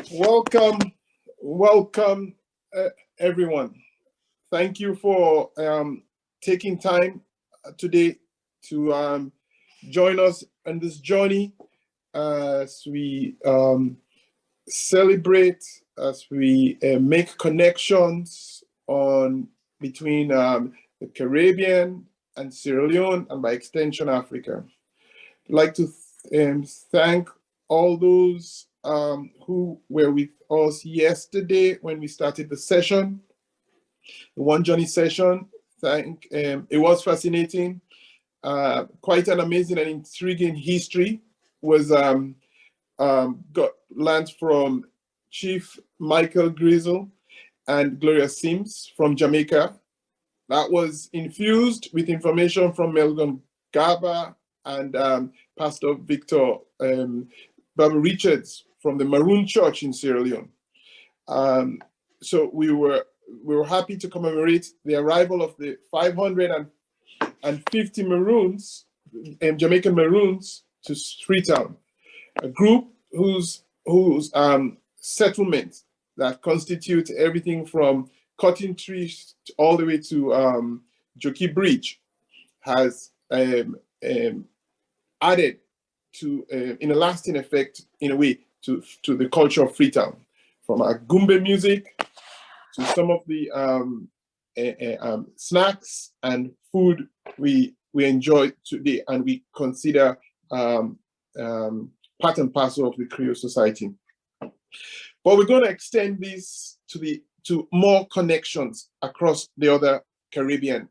Welcome, welcome, everyone. Thank you for taking time today to join us on this journey as we celebrate, as we make connections between the Caribbean and Sierra Leone, and by extension, Africa. I'd like to thank all those who were with us yesterday when we started the session, the One Journey session. It was fascinating. Quite an amazing and intriguing history was learned from Chief Michael Grizzle and Gloria Sims from Jamaica. That was infused with information from Melvin Garba and Pastor Victor Baba Richards from the Maroon Church in Sierra Leone. So we were happy to commemorate the arrival of the 550 Maroons, Jamaican Maroons, to Freetown, a group whose settlement that constitutes everything from cutting trees all the way to Jockey Bridge has added to, in a lasting effect, in a way, to the culture of Freetown, from our Gumbe music to some of the snacks and food we enjoy today, and we consider part and parcel of the Creole society. But we're going to extend this to more connections across the other Caribbean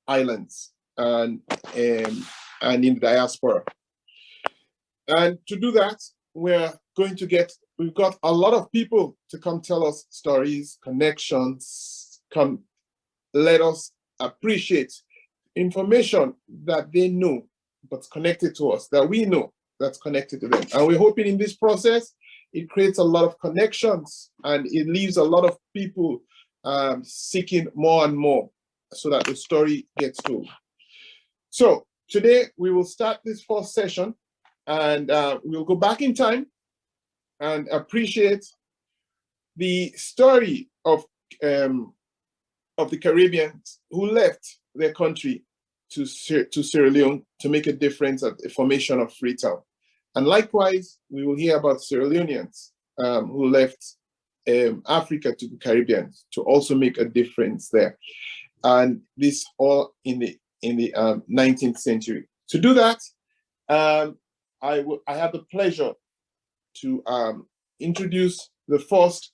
islands and in the diaspora. And to do that, we've got a lot of people to come tell us stories, connections, come let us appreciate information that they know, but's connected to us, that we know that's connected to them. And we're hoping in this process, it creates a lot of connections and it leaves a lot of people seeking more and more so that the story gets told. So today we will start this first session, and we'll go back in time and appreciate the story of the Caribbeans who left their country to Sierra Leone to make a difference at the formation of Freetown. And likewise, we will hear about Sierra Leoneans who left Africa to the Caribbean to also make a difference there. And this all in the 19th century. To do that, I have the pleasure to introduce the first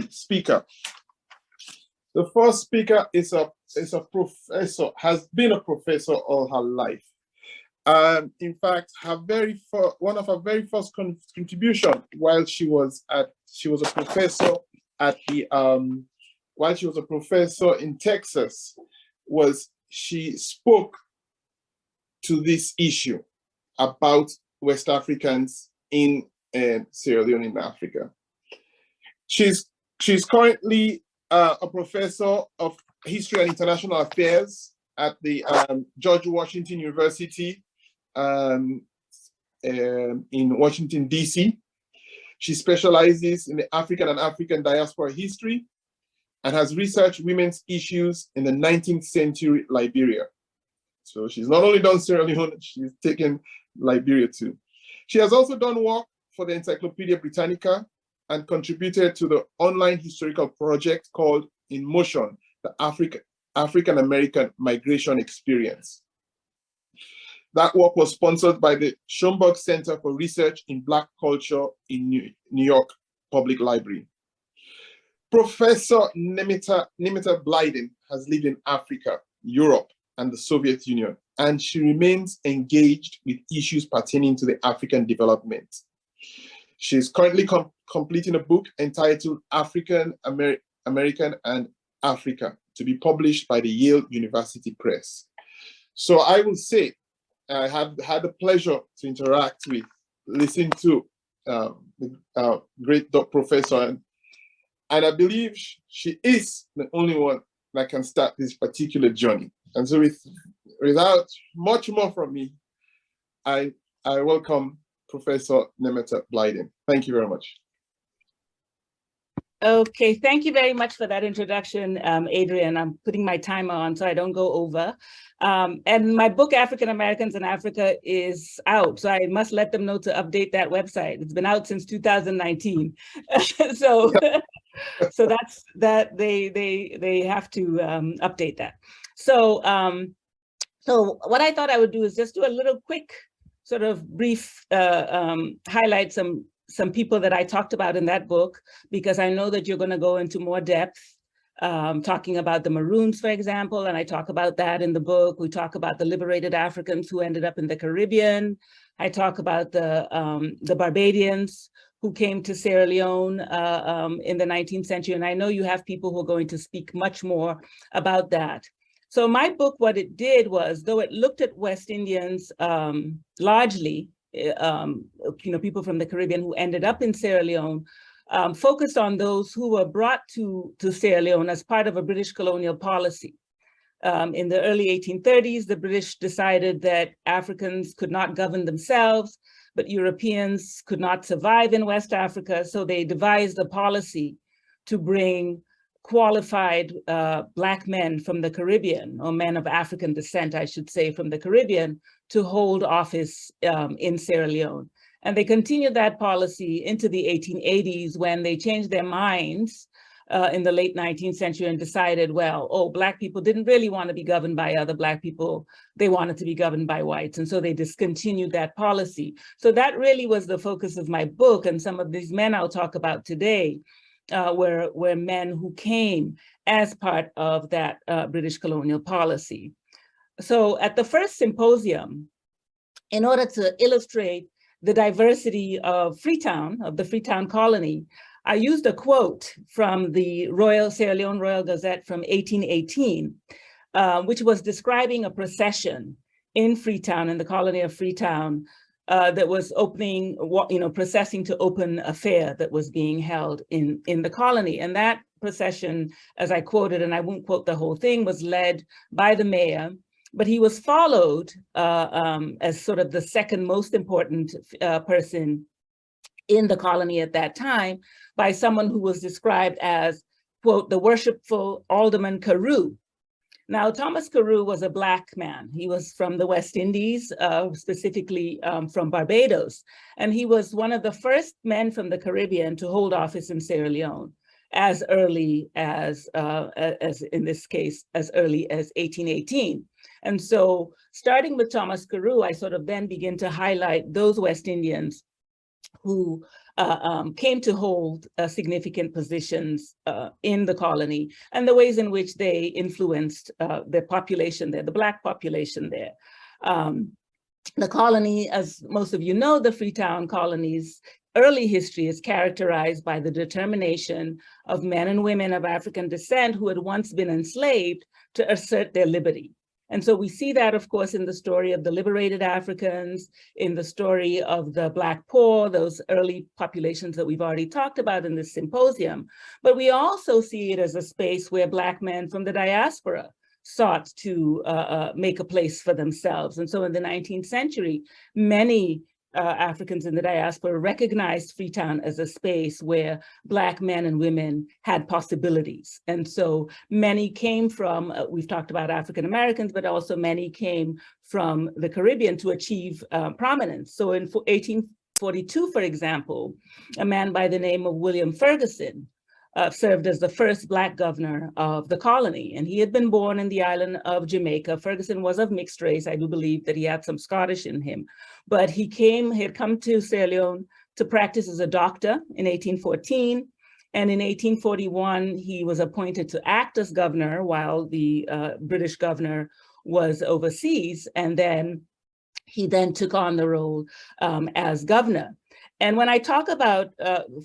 speaker. The first speaker is a professor, has been a professor all her life. In fact, one of her very first contribution while she was a professor in Texas was she spoke to this issue about West Africans in Sierra Leone in Africa. She's currently a professor of history and international affairs at the George Washington University in Washington, D.C. She specializes in the African and African diaspora history and has researched women's issues in the 19th century Liberia. So she's not only done Sierra Leone, she's taken Liberia too. She has also done work for the Encyclopedia Britannica and contributed to the online historical project called In Motion, the African American Migration Experience. That work was sponsored by the Schomburg Center for Research in Black Culture in New York Public Library. Professor Nemata Blyden has lived in Africa, Europe, and the Soviet Union, and she remains engaged with issues pertaining to the African development. She is currently completing a book entitled African American and Africa, to be published by the Yale University Press. So I will say, I have had the pleasure to interact with, listen to the great professor, and I believe she is the only one that can start this particular journey. And so without much more from me, I welcome Professor Nemata Blyden. Thank you very much. Okay, thank you very much for that introduction, Adrian. I'm putting my timer on so I don't go over. And my book, African Americans in Africa, is out. So I must let them know to update that website. It's been out since 2019. So, so that's that they have to update that. So, so what I thought I would do is just do a little quick sort of brief highlight some people that I talked about in that book, because I know that you're going to go into more depth, talking about the Maroons, for example, and I talk about that in the book. We talk about the liberated Africans who ended up in the Caribbean. I talk about the Barbadians who came to Sierra Leone in the 19th century, and I know you have people who are going to speak much more about that. So my book, what it did was, though it looked at West Indians largely, people from the Caribbean who ended up in Sierra Leone, focused on those who were brought to Sierra Leone as part of a British colonial policy. In the early 1830s, the British decided that Africans could not govern themselves, but Europeans could not survive in West Africa, so they devised a policy to bring qualified Black men from the Caribbean, or men of African descent, I should say, from the Caribbean, to hold office in Sierra Leone. And they continued that policy into the 1880s, when they changed their minds in the late 19th century and decided, well, oh, Black people didn't really want to be governed by other Black people. They wanted to be governed by whites. And so they discontinued that policy. So that really was the focus of my book. And some of these men I'll talk about today were men who came as part of that British colonial policy. So at the first symposium, in order to illustrate the diversity of Freetown, of the Freetown colony, I used a quote from the Sierra Leone Royal Gazette from 1818, which was describing a procession in Freetown, in the colony of Freetown, that was processing to open a fair that was being held in the colony. And that procession, as I quoted, and I won't quote the whole thing, was led by the mayor, but he was followed as sort of the second most important person in the colony at that time by someone who was described as, quote, the worshipful Alderman Karu. Now, Thomas Karu was a Black man. He was from the West Indies, specifically from Barbados. And he was one of the first men from the Caribbean to hold office in Sierra Leone as early as in this case, as early as 1818. And so starting with Thomas Karu, I sort of then begin to highlight those West Indians who came to hold significant positions in the colony, and the ways in which they influenced the population there, the Black population there. The colony, as most of you know, the Freetown colony's early history is characterized by the determination of men and women of African descent who had once been enslaved to assert their liberty. And so we see that, of course, in the story of the liberated Africans, in the story of the Black poor, those early populations that we've already talked about in this symposium. But we also see it as a space where Black men from the diaspora sought to make a place for themselves. And so in the 19th century, many Africans in the diaspora recognized Freetown as a space where Black men and women had possibilities. And so many came from, we've talked about African Americans, but also many came from the Caribbean to achieve prominence. So in 1842, for example, a man by the name of William Ferguson served as the first Black governor of the colony. And he had been born in the island of Jamaica. Ferguson was of mixed race. I do believe that he had some Scottish in him. But he had come to Sierra Leone to practice as a doctor in 1814. And in 1841, he was appointed to act as governor while the British governor was overseas. And then he then took on the role as governor. And when I talk about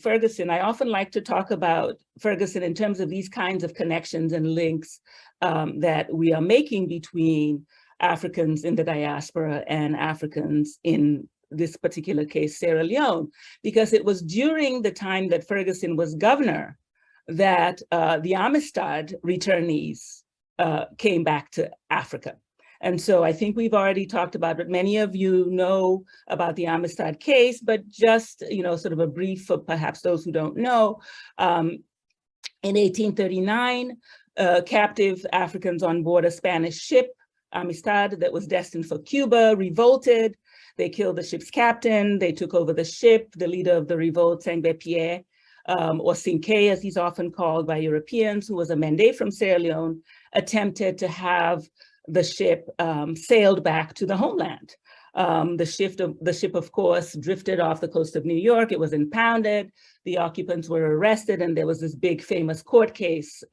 Ferguson, I often like to talk about Ferguson in terms of these kinds of connections and links that we are making between Africans in the diaspora and Africans in this particular case, Sierra Leone, because it was during the time that Ferguson was governor that the Amistad returnees came back to Africa. And so I think we've already talked about it. Many of you know about the Amistad case, but just, sort of a brief for perhaps those who don't know. In 1839, captive Africans on board a Spanish ship, Amistad, that was destined for Cuba, revolted. They killed the ship's captain. They took over the ship. The leader of the revolt, Saint-Pierre, or Cinque, as he's often called by Europeans, who was a Mende from Sierra Leone, attempted to have the ship sailed back to the homeland. The ship, of course, drifted off the coast of New York. It was impounded. The occupants were arrested, and there was this big famous court case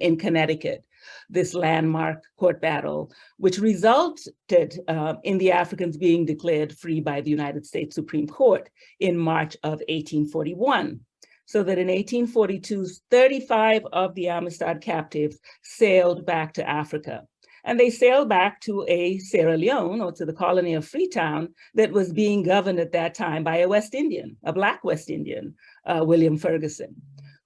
in Connecticut, this landmark court battle, which resulted in the Africans being declared free by the United States Supreme Court in March of 1841. So that in 1842, 35 of the Amistad captives sailed back to Africa. And they sailed back to a Sierra Leone, or to the colony of Freetown, that was being governed at that time by a West Indian, a Black West Indian, William Ferguson,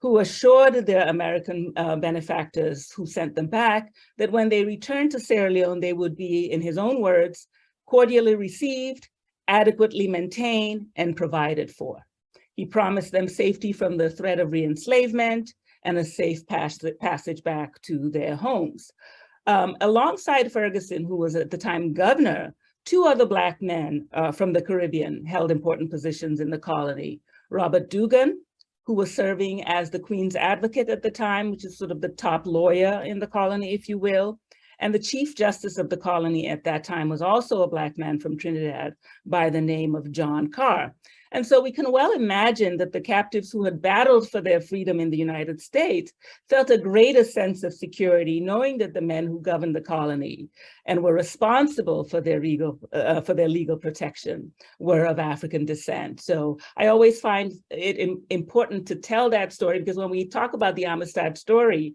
who assured their American benefactors who sent them back that when they returned to Sierra Leone, they would be, in his own words, cordially received, adequately maintained, and provided for. He promised them safety from the threat of re-enslavement and a safe passage back to their homes. Alongside Ferguson, who was at the time governor, two other Black men from the Caribbean held important positions in the colony. Robert Dugan, who was serving as the Queen's advocate at the time, which is sort of the top lawyer in the colony, if you will. And the Chief Justice of the colony at that time was also a Black man from Trinidad by the name of John Carr. And so we can well imagine that the captives who had battled for their freedom in the United States felt a greater sense of security, knowing that the men who governed the colony and were responsible for their legal protection were of African descent. So I always find it important to tell that story, because when we talk about the Amistad story,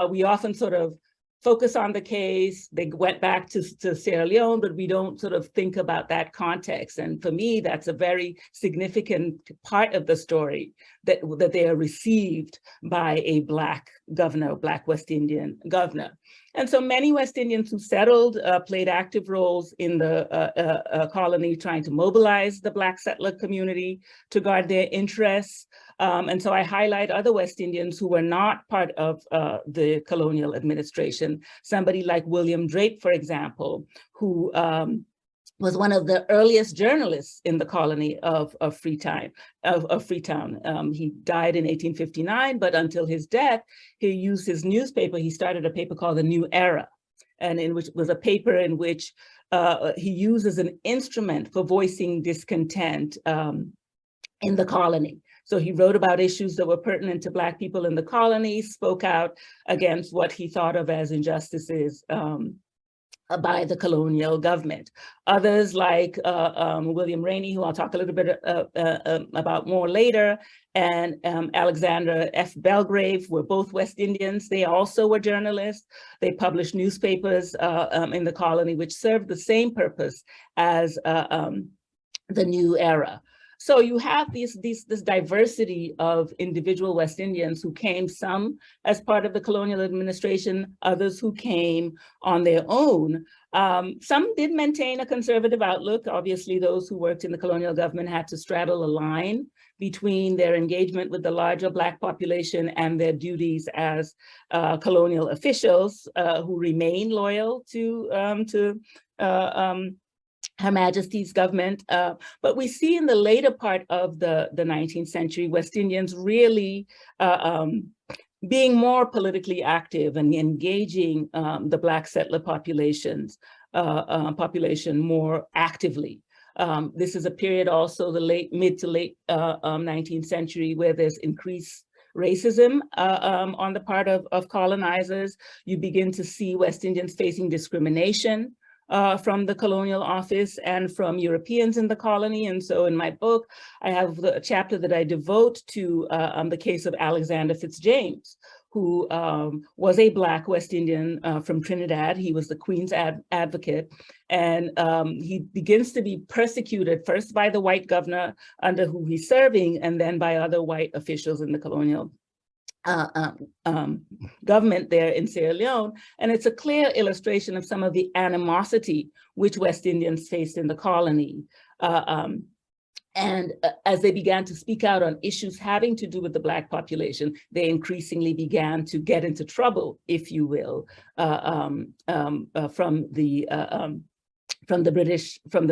we often sort of focus on the case. They went back to Sierra Leone, but we don't sort of think about that context. And for me, that's a very significant part of the story, that they are received by a Black governor, Black West Indian governor. And so many West Indians who settled played active roles in the colony, trying to mobilize the Black settler community to guard their interests. And so I highlight other West Indians who were not part of the colonial administration. Somebody like William Drape, for example, who was one of the earliest journalists in the colony of Freetown. He died in 1859, but until his death, he used his newspaper. He started a paper called The New Era, and in which was a paper in which he used as an instrument for voicing discontent in the colony. So he wrote about issues that were pertinent to Black people in the colony, spoke out against what he thought of as injustices by the colonial government. Others like William Rainey, who I'll talk a little bit about more later, and Alexander F. Belgrave were both West Indians. They also were journalists. They published newspapers in the colony, which served the same purpose as the New Era. So you have this diversity of individual West Indians who came, some as part of the colonial administration, others who came on their own. Some did maintain a conservative outlook. Obviously, those who worked in the colonial government had to straddle a line between their engagement with the larger Black population and their duties as colonial officials who remain loyal to Her Majesty's government. But we see in the later part of the 19th century, West Indians really being more politically active and engaging the Black settler population more actively. This is a period also, the mid to late 19th century, where there's increased racism on the part of colonizers. You begin to see West Indians facing discrimination from the colonial office and from Europeans in the colony. And so in my book, I have a chapter that I devote to the case of Alexander Fitzjames, who was a Black West Indian from Trinidad. He was the Queen's advocate. And he begins to be persecuted first by the white governor under who he's serving, and then by other white officials in the colonial government there in Sierra Leone. And it's a clear illustration of some of the animosity which West Indians faced in the colony. And And as they began to speak out on issues having to do with the Black population, they increasingly began to get into trouble, if you will, from the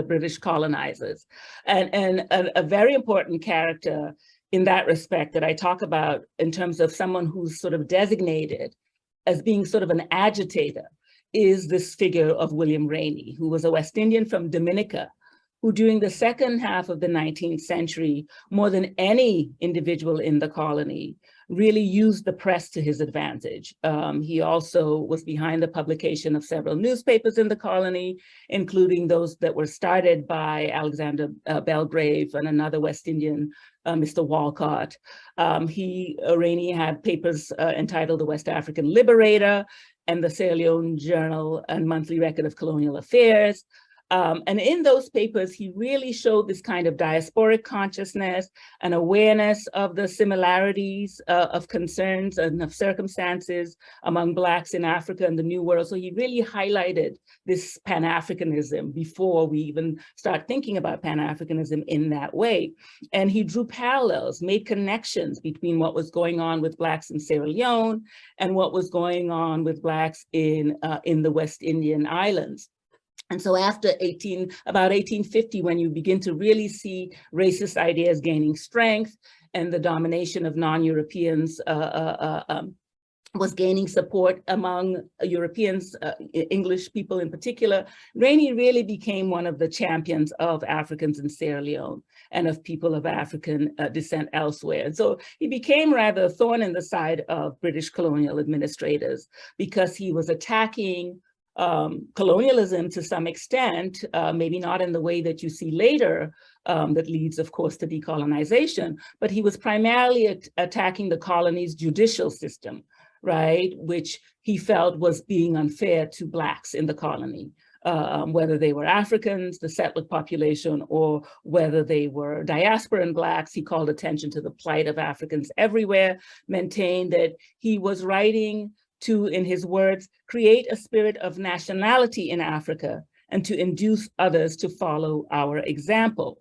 British colonizers. And a very important character in that respect that I talk about in terms of someone who's sort of designated as being sort of an agitator is this figure of William Rainey, who was a West Indian from Dominica, who during the second half of the 19th century, more than any individual in the colony, really used the press to his advantage. He also was behind the publication of several newspapers in the colony, including those that were started by Alexander Belgrave and another West Indian, Mr. Walcott. Rainey had papers entitled The West African Liberator and the Sierra Leone Journal and Monthly Record of Colonial Affairs. And in those papers, he really showed this kind of diasporic consciousness and awareness of the similarities of concerns and of circumstances among Blacks in Africa and the New World. So he really highlighted this Pan-Africanism before we even start thinking about Pan-Africanism in that way. And he drew parallels, made connections between what was going on with Blacks in Sierra Leone and what was going on with Blacks in the West Indian Islands. And so after about 1850, when you begin to really see racist ideas gaining strength and the domination of non-Europeans was gaining support among Europeans, English people in particular, Rainey really became one of the champions of Africans in Sierra Leone and of people of African descent elsewhere. And so he became rather a thorn in the side of British colonial administrators because he was attacking colonialism to some extent, maybe not in the way that you see later, that leads, of course, to decolonization, but he was primarily attacking the colony's judicial system, right, which he felt was being unfair to Blacks in the colony, whether they were Africans, the settler population, or whether they were diasporan Blacks. He called attention to the plight of Africans everywhere, maintained that he was writing to, in his words, create a spirit of nationality in Africa and to induce others to follow our example.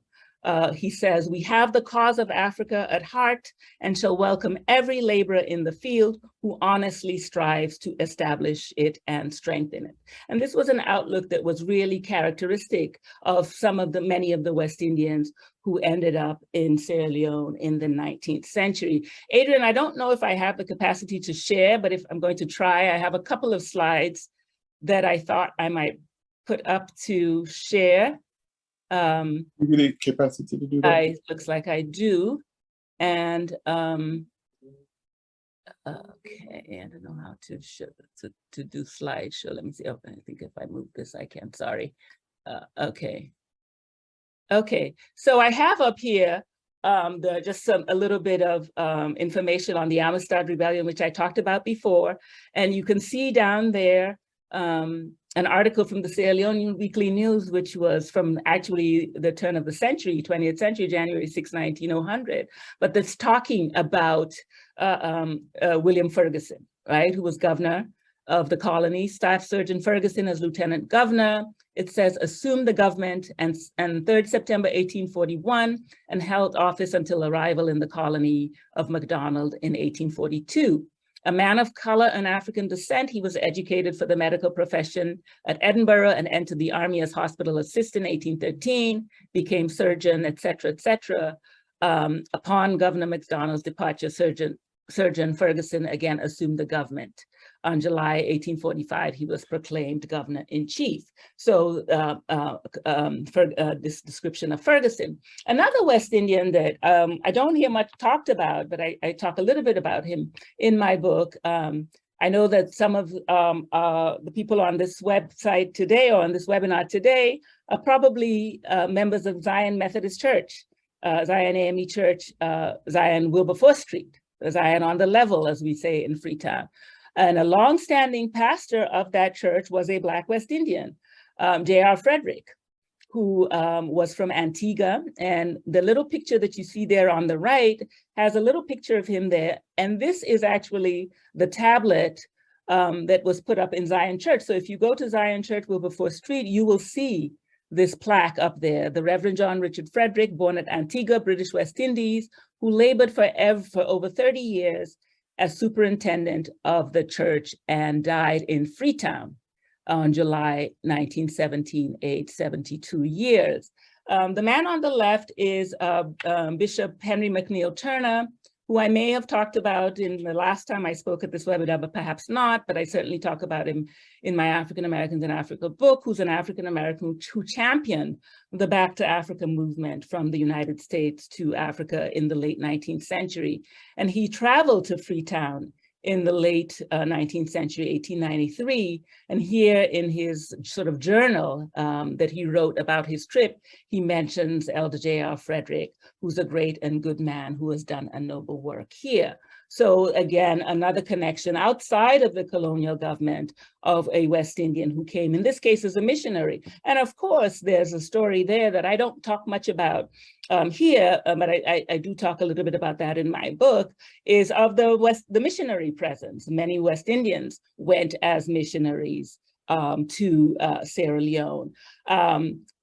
He says, we have the cause of Africa at heart and shall welcome every laborer in the field who honestly strives to establish it and strengthen it. And this was an outlook that was really characteristic of many of the West Indians who ended up in Sierra Leone in the 19th century. Adrian, I don't know if I have the capacity to share, but if I'm going to try, I have a couple of slides that I thought I might put up to share. Give you the capacity to do that? Looks like I do. And okay, I don't know how to show to do slideshow. Let me see. Oh, I think if I move this, I can. Sorry. Okay. Okay. So I have up here just a little bit of information on the Amistad Rebellion, which I talked about before, and you can see down there an article from the Sierra Leone Weekly News, which was from actually the turn of the century, 20th century, January 6, 1900, but that's talking about William Ferguson, right, who was governor of the colony. Staff Surgeon Ferguson as lieutenant governor. It says assumed the government and 3rd September 1841 and held office until arrival in the colony of McDonald in 1842. A man of color and African descent, he was educated for the medical profession at Edinburgh and entered the army as hospital assistant in 1813, became surgeon, et cetera, upon Governor MacDonald's departure, Surgeon Ferguson again assumed the government. On July 1845, he was proclaimed governor-in-chief. So this description of Ferguson. Another West Indian that I don't hear much talked about, but I talk a little bit about him in my book. I know that some of the people on this website today or on this webinar today are probably members of Zion Methodist Church, Zion AME Church, Zion Wilberforce Street, Zion on the level, as we say in Freetown. And a longstanding pastor of that church was a Black West Indian, J.R. Frederick, who was from Antigua. And the little picture that you see there on the right has a little picture of him there. And this is actually the tablet that was put up in Zion Church. So if you go to Zion Church, Wilberforce Street, you will see this plaque up there, the Reverend John Richard Frederick, born at Antigua, British West Indies, who labored for over 30 years as superintendent of the church and died in Freetown on July 1917, aged 72 years. The man on the left is Bishop Henry Mcneil Turner, who I may have talked about in the last time I spoke at this webinar, but perhaps not, but I certainly talk about him in my African Americans in Africa book, who's an African American who championed the Back to Africa movement from the United States to Africa in the late 19th century. And he traveled to Freetown in the late 19th century, 1893. And here in his sort of journal that he wrote about his trip, he mentions Elder J.R. Frederick, who's a great and good man who has done a noble work here. So again, another connection outside of the colonial government of a West Indian who came, in this case, as a missionary. And of course, there's a story there that I don't talk much about here, but I do talk a little bit about that in my book, is of the missionary presence. Many West Indians went as missionaries to Sierra Leone.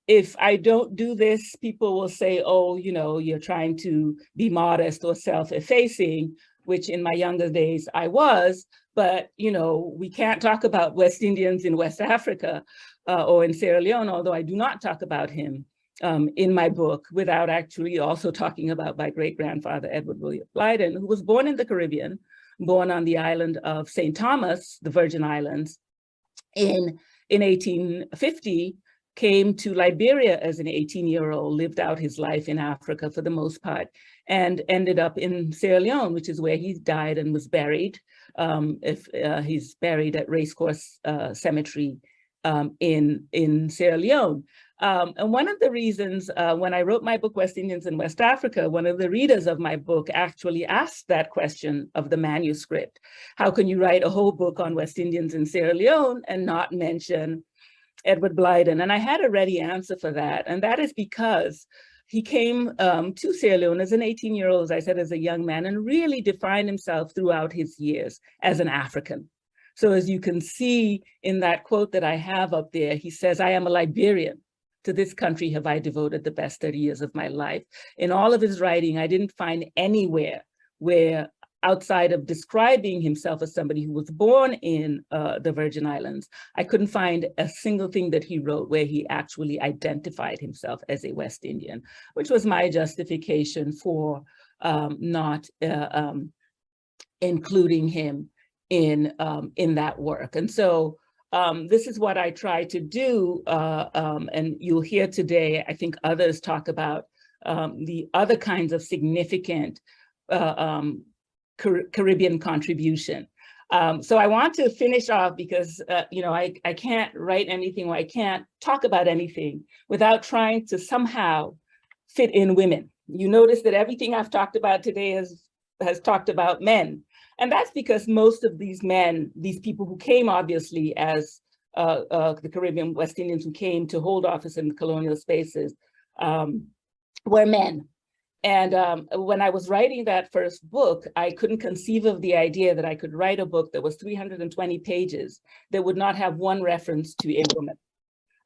If I don't do this, people will say, oh, you know, you're trying to be modest or self-effacing, which in my younger days I was, but, you know, we can't talk about West Indians in West Africa or in Sierra Leone, although I do not talk about him in my book without actually also talking about my great-grandfather, Edward William Blyden, who was born in the Caribbean, born on the island of St. Thomas, the Virgin Islands, in 1850, came to Liberia as an 18-year-old, lived out his life in Africa for the most part, and ended up in Sierra Leone, which is where he died and was buried. He's buried at Racecourse Cemetery in Sierra Leone. And one of the reasons when I wrote my book, West Indians in West Africa, one of the readers of my book actually asked that question of the manuscript. How can you write a whole book on West Indians in Sierra Leone and not mention Edward Blyden? And I had a ready answer for that. And that is because he came to Sierra Leone as an 18-year-old, as I said, as a young man, and really defined himself throughout his years as an African. So as you can see in that quote that I have up there, he says, I am a Liberian. To this country have I devoted the best 30 years of my life. In all of his writing, I didn't find anywhere where, outside of describing himself as somebody who was born in the Virgin Islands, I couldn't find a single thing that he wrote where he actually identified himself as a West Indian, which was my justification for not including him in that work. And so this is what I try to do, and you'll hear today, I think others talk about the other kinds of significant Caribbean contribution. So I want to finish off because, you know, I can't write anything or I can't talk about anything without trying to somehow fit in women. You notice that everything I've talked about today has talked about men. And that's because most of these men, these people who came obviously as the Caribbean West Indians who came to hold office in the colonial spaces were men. And when I was writing that first book, I couldn't conceive of the idea that I could write a book that was 320 pages that would not have one reference to a woman.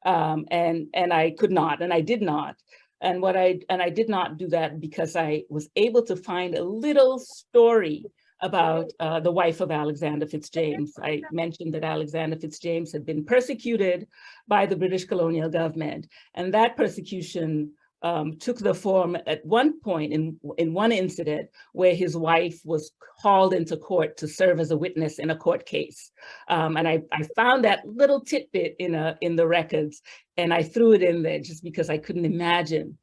And I could not, and I did not. And I did not do that because I was able to find a little story about the wife of Alexander Fitzjames. I mentioned that Alexander Fitzjames had been persecuted by the British colonial government, and that persecution took the form at one point in one incident where his wife was hauled into court to serve as a witness in a court case. And I found that little tidbit in the records, and I threw it in there just because I couldn't imagine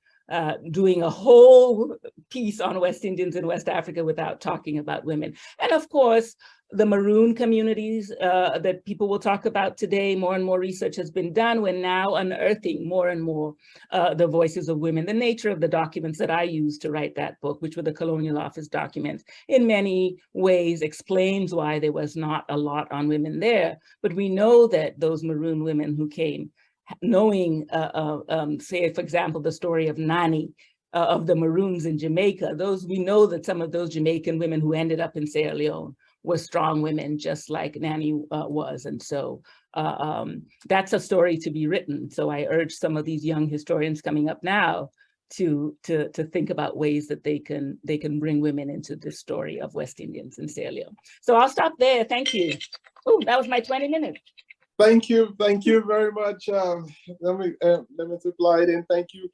doing a whole piece on West Indians in West Africa without talking about women. And of course, the Maroon communities that people will talk about today, more and more research has been done. We're now unearthing more and more the voices of women. The nature of the documents that I used to write that book, which were the Colonial Office documents, in many ways explains why there was not a lot on women there. But we know that those Maroon women who came, knowing, say, for example, the story of Nani, of the Maroons in Jamaica, we know that some of those Jamaican women who ended up in Sierra Leone were strong women, just like Nanny was. And so that's a story to be written. So I urge some of these young historians coming up now to think about ways that they can bring women into this story of West Indians in Sierra Leone. So I'll stop there. Thank you. Oh, that was my 20 minutes. Thank you very much, Nemata Blyden. Thank you.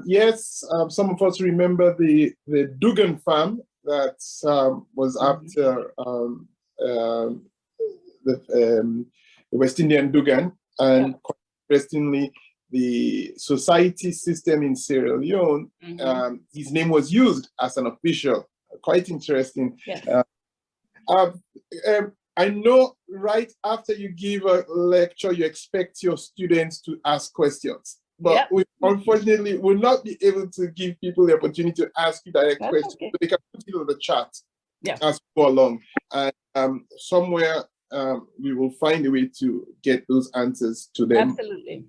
Yes, some of us remember the Dugan farm that was after the West Indian Dugan, and quite interestingly, the society system in Sierra Leone, his name was used as an official. Quite interesting. Yeah. I know right after you give a lecture, you expect your students to ask questions, but we unfortunately will not be able to give people the opportunity to ask you direct questions. Okay. So they can put it on the chat as we go along. And somewhere we will find a way to get those answers to them. Absolutely.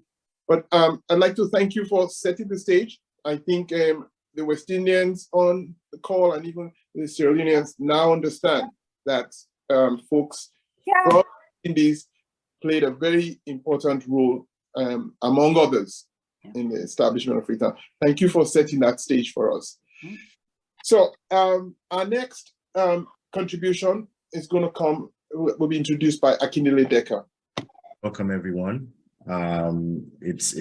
But I'd like to thank you for setting the stage. I think the West Indians on the call and even the Sierra Leoneans now understand that folks from Indies played a very important role, among others, in the establishment of Freetown. Thank you for setting that stage for us. So our next contribution is going to will be introduced by Akinele Decker. Welcome, everyone. It's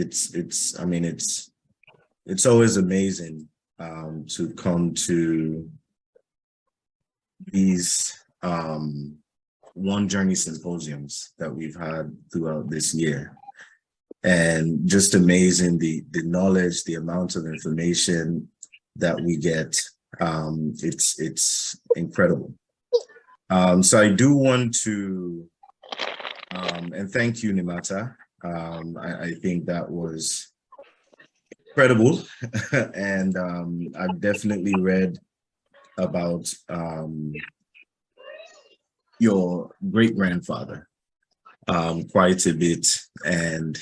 always amazing to come to these One Journey Symposiums that we've had throughout this year, and just amazing the knowledge, the amount of information that we get. It's incredible. So I do want to and thank you, Nemata. I think that was incredible. And I've definitely read about your great-grandfather quite a bit, and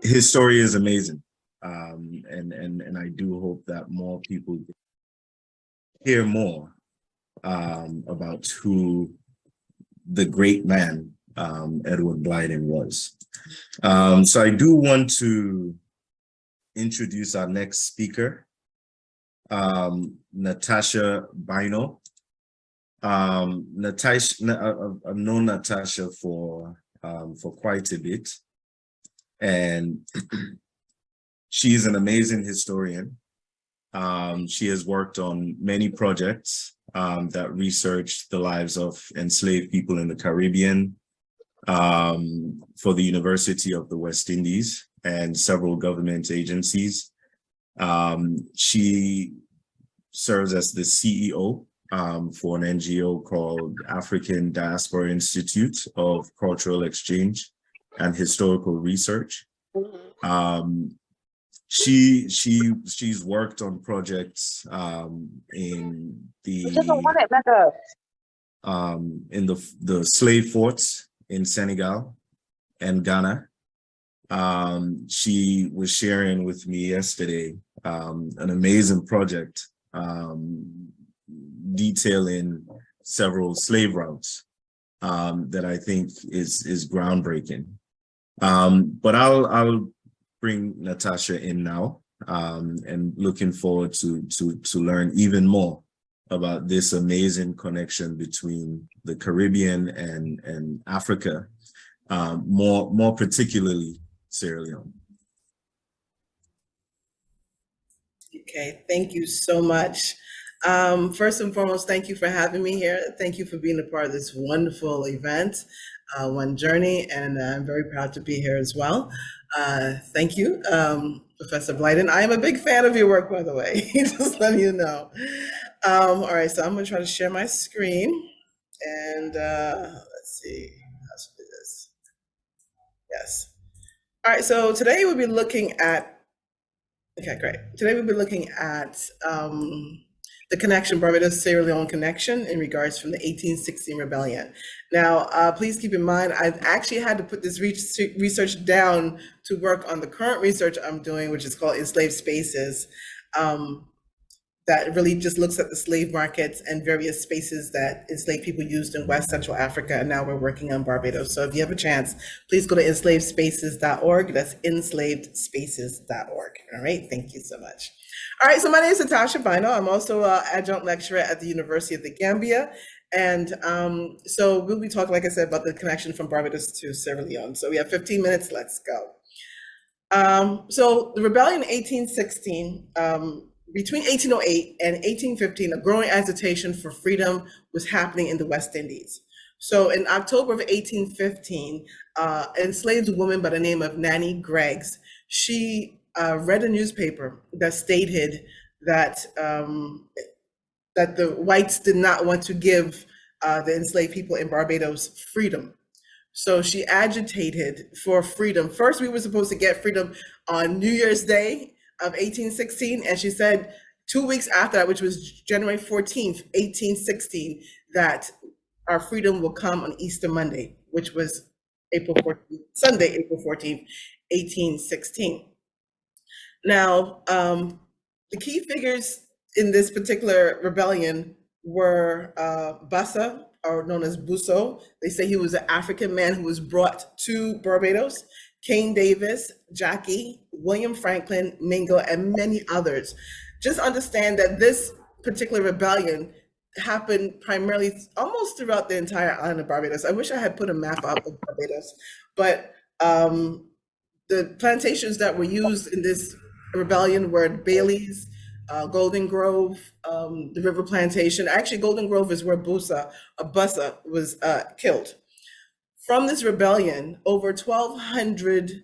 his story is amazing. And I do hope that more people hear more about who the great man Edward Blyden was. So I do want to introduce our next speaker, Natassja Bynoe. I've known Natassja for quite a bit, and she's an amazing historian. She has worked on many projects that research the lives of enslaved people in the Caribbean, for the University of the West Indies and several government agencies. She serves as the CEO for an NGO called African Diaspora Institute of Cultural Exchange and Historical Research. She's worked on projects in the slave forts in Senegal and Ghana. She was sharing with me yesterday an amazing project detailing several slave routes that I think is groundbreaking. But I'll bring Natassja in now, and looking forward to learn even more about this amazing connection between the Caribbean and Africa, more particularly Sierra Leone. Okay, thank you so much. First and foremost, thank you for having me here. Thank you for being a part of this wonderful event, One Journey, and I'm very proud to be here as well. Thank you, Professor Blyden. I am a big fan of your work, by the way, just letting you know. All right, so I'm gonna try to share my screen, and let's see, how to do this. Yes. All right, so today we'll be looking at, okay, great. Today we'll be looking at the connection, Barbados-Sierra Leone connection in regards from the 1816 rebellion. Now, please keep in mind, I've actually had to put this research down to work on the current research I'm doing, which is called Enslaved Spaces. that really just looks at the slave markets and various spaces that enslaved people used in West Central Africa. And now we're working on Barbados. So if you have a chance, please go to enslavedspaces.org. That's enslavedspaces.org. All right, thank you so much. All right, so my name is Natassja Bynoe. I'm also an adjunct lecturer at the University of the Gambia. And so we'll be talking, like I said, about the connection from Barbados to Sierra Leone. So we have 15 minutes, let's go. So the rebellion in 1816, between 1808 and 1815, a growing agitation for freedom was happening in the West Indies. So in October of 1815, an enslaved woman by the name of Nanny Greggs, she read a newspaper that stated that that the whites did not want to give the enslaved people in Barbados freedom. So she agitated for freedom. First, we were supposed to get freedom on New Year's Day of 1816. And she said 2 weeks after that, which was January 14th, 1816, that our freedom will come on Easter Monday, which was April 14th, Sunday, April 14th, 1816. Now, the key figures in this particular rebellion were Bassa, or known as Busso. They say he was an African man who was brought to Barbados. Cain Davis, Jackie, William Franklin, Mingo, and many others. Just understand that this particular rebellion happened primarily almost throughout the entire island of Barbados. I wish I had put a map up of Barbados, but the plantations that were used in this rebellion were Bailey's, Golden Grove, the River Plantation. Actually, Golden Grove is where Bussa was killed. From this rebellion, over 1,200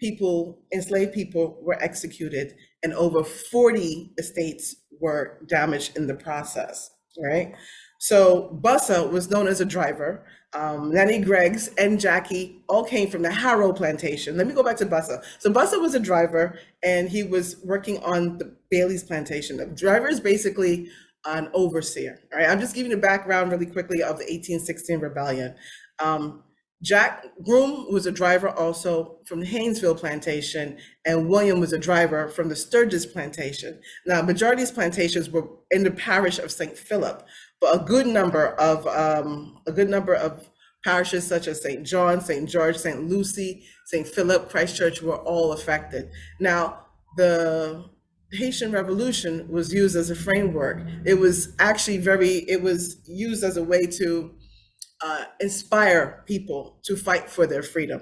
people, enslaved people, were executed, and over 40 estates were damaged in the process, right? So Bussa was known as a driver. Nanny Greggs and Jackie all came from the Harrow plantation. Let me go back to Bussa. So Bussa was a driver, and he was working on the Bailey's plantation. The driver is basically an overseer, all right? I'm just giving you the background really quickly of the 1816 rebellion. Jack Groom was a driver also from the Haynesville plantation, and William was a driver from the Sturgis plantation. Now, majority of these plantations were in the parish of St. Philip, but a good number of parishes such as St. John, St. George, St. Lucie, St. Philip, Christchurch were all affected. Now, the Haitian Revolution was used as a framework. It was actually it was used as a way to inspire people to fight for their freedom.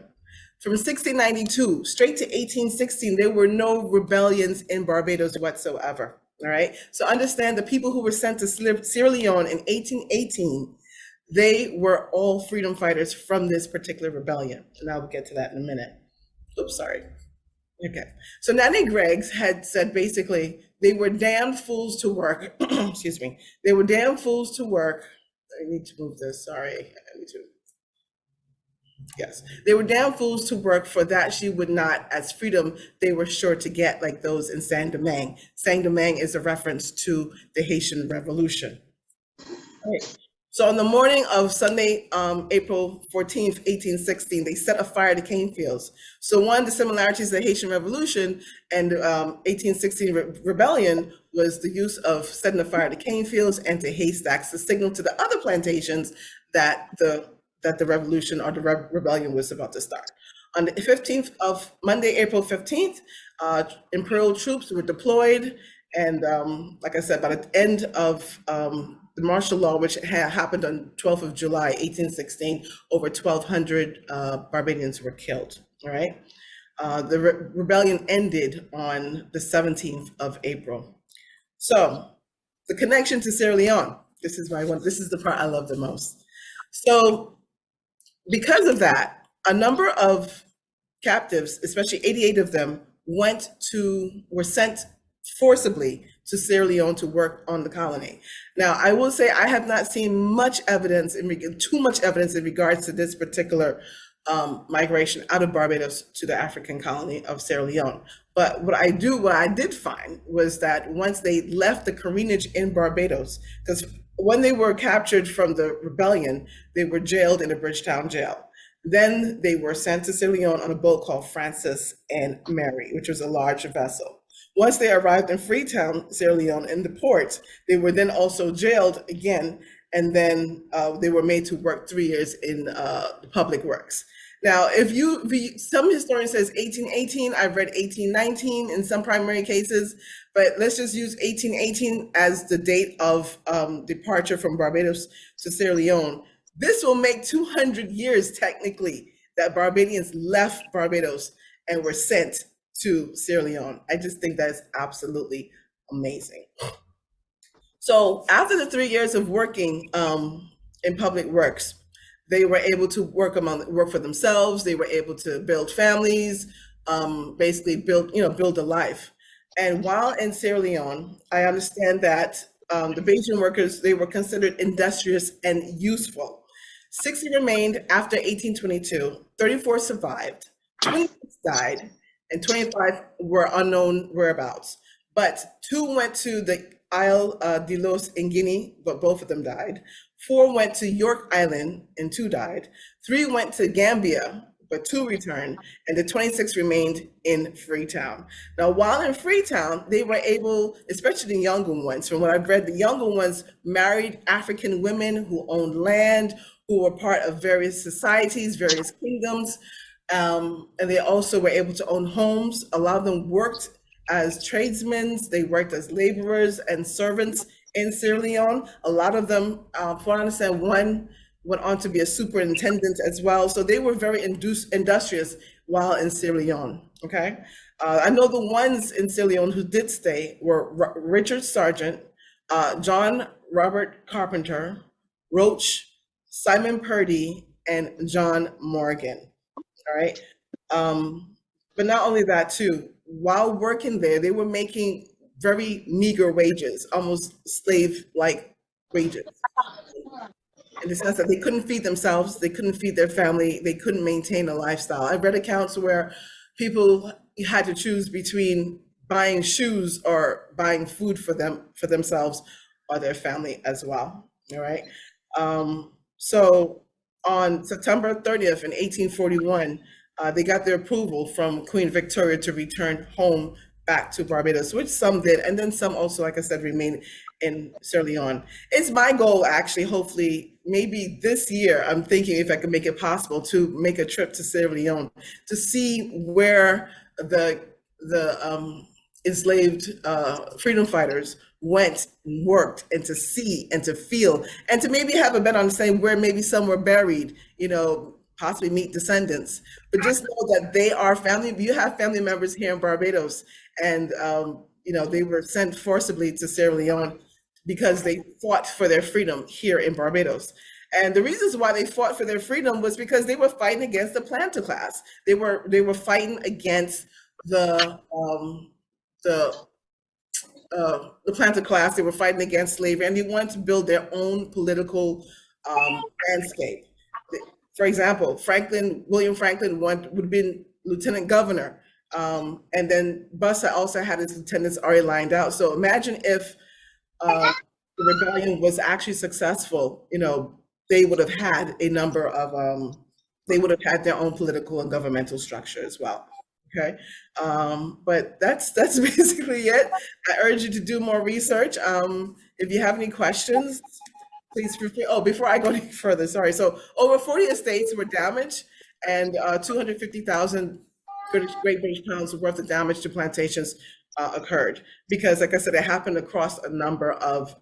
From 1692 straight to 1816, there were no rebellions in Barbados whatsoever, all right? So understand the people who were sent to Sierra Leone in 1818, they were all freedom fighters from this particular rebellion. And I will get to that in a minute. Oops, sorry. Okay, so Nanny Greggs had said basically, they were damned fools to work, excuse me, they were damn fools to work. I need to move this, sorry. Yes, they were damn fools to work for that she would not, as freedom, they were sure to get, like those in Saint-Domingue. Saint-Domingue is a reference to the Haitian Revolution. Right. So on the morning of Sunday, April 14th, 1816, they set a fire to cane fields. So one of the similarities of the Haitian Revolution and 1816 rebellion was the use of setting a fire to cane fields and to haystacks to signal to the other plantations that the revolution or the rebellion was about to start. On the 15th of Monday, April 15th, Imperial troops were deployed. And like I said, by the end of the martial law, which happened on 12th of July, 1816, over 1,200 Barbadians were killed, all right? The rebellion ended on the 17th of April. So the connection to Sierra Leone, this is the part I love the most. So because of that, a number of captives, especially 88 of them, were sent forcibly to Sierra Leone to work on the colony. Now, I will say I have not seen too much evidence in regards to this particular migration out of Barbados to the African colony of Sierra Leone. But what I did find was that once they left the Carinage in Barbados, because when they were captured from the rebellion, they were jailed in a Bridgetown jail. Then they were sent to Sierra Leone on a boat called Francis and Mary, which was a large vessel. Once they arrived in Freetown, Sierra Leone, in the port, they were then also jailed again, and then they were made to work 3 years in the public works. Now, some historian says 1818, I've read 1819 in some primary cases, but let's just use 1818 as the date of departure from Barbados to Sierra Leone. This will make 200 years technically that Barbadians left Barbados and were sent to Sierra Leone. I just think that's absolutely amazing. So after the 3 years of working in public works, they were able to work for themselves. They were able to build families, basically build a life. And while in Sierra Leone, I understand that the Bayesian workers, they were considered industrious and useful. 60 remained after 1822, 34 survived, 26 died, and 25 were unknown whereabouts. But 2 went to the Isle de los in Guinea, but both of them died. 4 went to York Island and 2 died. 3 went to Gambia, but 2 returned, and the 26 remained in Freetown. Now, while in Freetown, they were able, especially the younger ones, from what I've read, the younger ones married African women who owned land, who were part of various societies, various kingdoms, and they also were able to own homes. A lot of them worked as tradesmen, they worked as laborers and servants in Sierra Leone. A lot of them, from what I understand, one went on to be a superintendent as well. So they were very industrious while in Sierra Leone, okay? I know the ones in Sierra Leone who did stay were Richard Sargent, John Robert Carpenter, Roach, Simon Purdy, and John Morgan, all right? But not only that too, while working there, they were making very meager wages, almost slave-like wages. In the sense that they couldn't feed themselves, they couldn't feed their family, they couldn't maintain a lifestyle. I've read accounts where people had to choose between buying shoes or buying food for themselves or their family as well, all right? So on September 30th in 1841, they got their approval from Queen Victoria to return home back to Barbados, which some did, and then some also, like I said, remained in Sierra Leone. It's my goal, actually, hopefully, maybe this year, I'm thinking if I can make it possible to make a trip to Sierra Leone to see where the enslaved freedom fighters went and worked, and to see and to feel, and to maybe have a better understanding where maybe some were buried, possibly meet descendants, but just know that they are family. You have family members here in Barbados, and they were sent forcibly to Sierra Leone because they fought for their freedom here in Barbados. And the reasons why they fought for their freedom was because they were fighting against the planter class. They were fighting against the planter class. They were fighting against slavery, and they wanted to build their own political landscape. For example, William Franklin would have been lieutenant governor, and then Bussa also had his lieutenants already lined out. So imagine if the rebellion was actually successful, they would have had a number of, they would have had their own political and governmental structure as well, okay? But that's basically it. I urge you to do more research. If you have any questions, please feel free. Oh, before I go any further, sorry. So over 40 estates were damaged, and 250,000 Great British pounds worth of damage to plantations occurred, because, like I said, it happened across a number of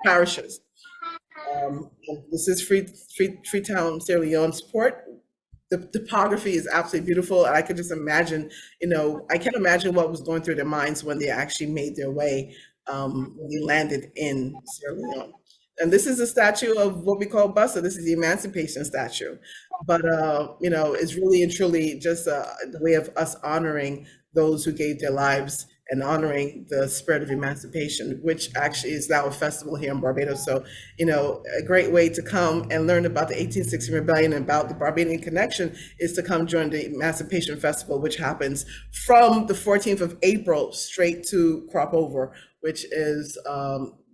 parishes. This is Freetown, Sierra Leone's port. The topography is absolutely beautiful, and I could just imagine, I can't imagine what was going through their minds when they actually made their way, when they landed in Sierra Leone. And this is a statue of what we call Bussa. This is the Emancipation Statue. But, it's really and truly just a way of us honoring those who gave their lives and honoring the spirit of emancipation, which actually is now a festival here in Barbados. So, a great way to come and learn about the 1860 Rebellion and about the Barbadian connection is to come join the Emancipation Festival, which happens from the 14th of April straight to Crop Over, which is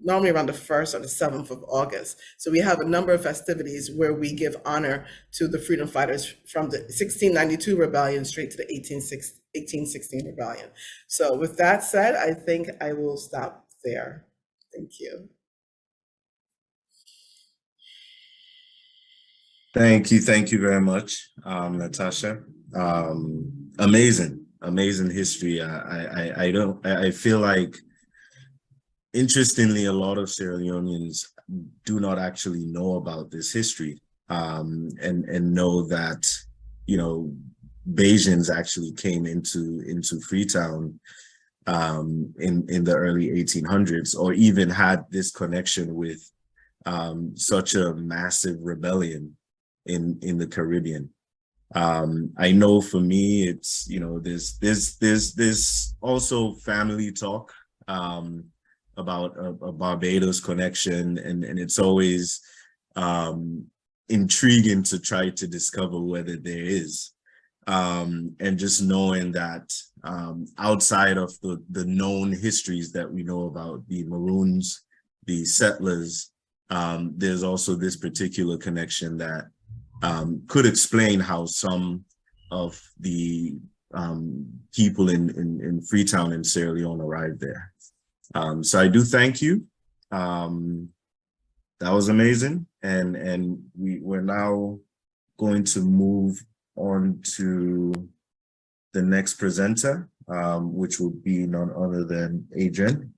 normally around the 1st or the 7th of August. So we have a number of festivities where we give honor to the freedom fighters from the 1692 rebellion straight to the 1816 rebellion. So with that said, I think I will stop there. Thank you. Thank you very much, Natassja. Amazing history. I feel like, interestingly, a lot of Sierra Leoneans do not actually know about this history, and know that, you know, Bajans actually came into Freetown in the early 1800s, or even had this connection with such a massive rebellion in the Caribbean. I know for me, it's, you know, there's also family talk about a Barbados connection, and it's always intriguing to try to discover whether there is. And just knowing that outside of the known histories that we know about the Maroons, the settlers, there's also this particular connection that could explain how some of the people in Freetown and Sierra Leone arrived there. So I do thank you. That was amazing. And we're now going to move on to the next presenter, which will be none other than Adrian.